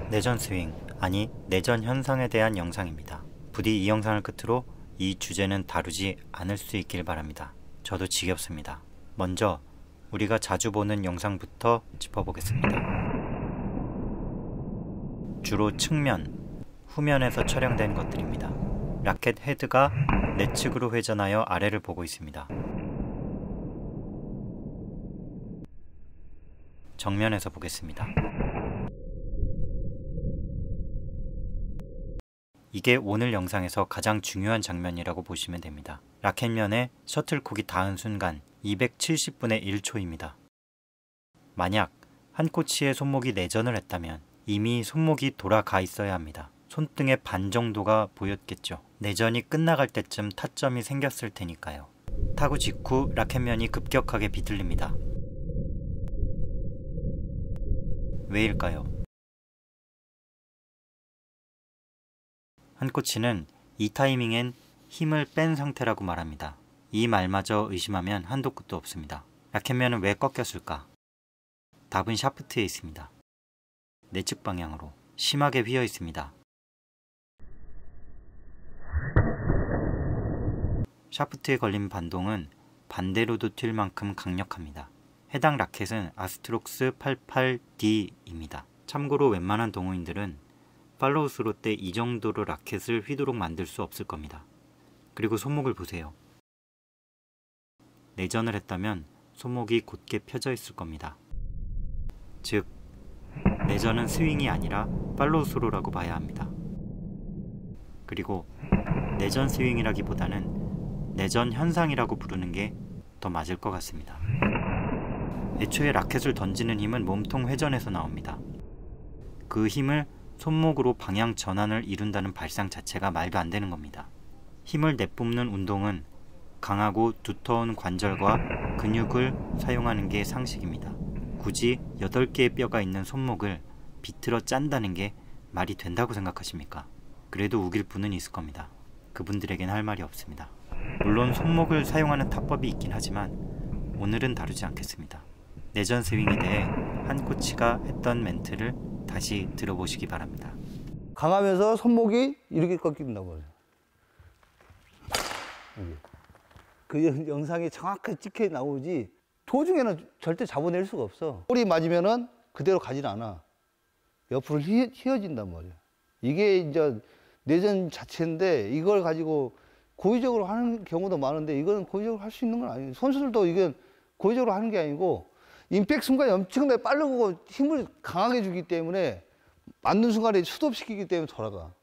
내전 스윙, 아니 내전 현상에 대한 영상입니다. 부디 이 영상을 끝으로 이 주제는 다루지 않을 수 있길 바랍니다. 저도 지겹습니다. 먼저 우리가 자주 보는 영상부터 짚어보겠습니다. 주로 측면, 후면에서 촬영된 것들입니다. 라켓 헤드가 내측으로 회전하여 아래를 보고 있습니다. 정면에서 보겠습니다. 이게 오늘 영상에서 가장 중요한 장면이라고 보시면 됩니다. 라켓면에 셔틀콕이 닿은 순간 270분의 1초입니다. 만약 한 코치의 손목이 내전을 했다면 이미 손목이 돌아가 있어야 합니다. 손등의 반 정도가 보였겠죠. 내전이 끝나갈 때쯤 타점이 생겼을 테니까요. 타구 직후 라켓면이 급격하게 비틀립니다. 왜일까요? 한 코치는 이 타이밍엔 힘을 뺀 상태라고 말합니다. 이 말마저 의심하면 한도 끝도 없습니다. 라켓면은 왜 꺾였을까? 답은 샤프트에 있습니다. 내측 방향으로 심하게 휘어 있습니다. 샤프트에 걸린 반동은 반대로도 튈 만큼 강력합니다. 해당 라켓은 아스트록스 88D입니다. 참고로 웬만한 동호인들은 팔로우 스로 때 이 정도로 라켓을 휘도록 만들 수 없을 겁니다. 그리고 손목을 보세요. 내전을 했다면 손목이 곧게 펴져 있을 겁니다. 즉, 내전은 스윙이 아니라 팔로우 스로라고 봐야 합니다. 그리고 내전 스윙이라기보다는 내전 현상이라고 부르는 게 더 맞을 것 같습니다. 애초에 라켓을 던지는 힘은 몸통 회전에서 나옵니다. 그 힘을 손목으로 방향 전환을 이룬다는 발상 자체가 말도 안 되는 겁니다. 힘을 내뿜는 운동은 강하고 두터운 관절과 근육을 사용하는 게 상식입니다. 굳이 8개의 뼈가 있는 손목을 비틀어 짠다는 게 말이 된다고 생각하십니까? 그래도 우길 분은 있을 겁니다. 그분들에겐 할 말이 없습니다. 물론 손목을 사용하는 타법이 있긴 하지만 오늘은 다루지 않겠습니다. 내전 스윙에 대해 한 코치가 했던 멘트를 다시 들어보시기 바랍니다. 강하면서 손목이 이렇게 꺾인다고 해요. 그 영상이 정확하게 찍혀 나오지 도중에는 절대 잡아낼 수가 없어. 볼이 맞으면은 그대로 가진 않아. 옆으로 휘어진단 말이야. 이게 이제 내전 자체인데 이걸 가지고 고의적으로 하는 경우도 많은데 이거는 고의적으로 할 수 있는 건 아니에요. 선수들도 이건 고의적으로 하는 게 아니고 임팩트 순간에 엄청나게 빠르고 힘을 강하게 주기 때문에 맞는 순간에 스톱시키기 때문에 돌아가.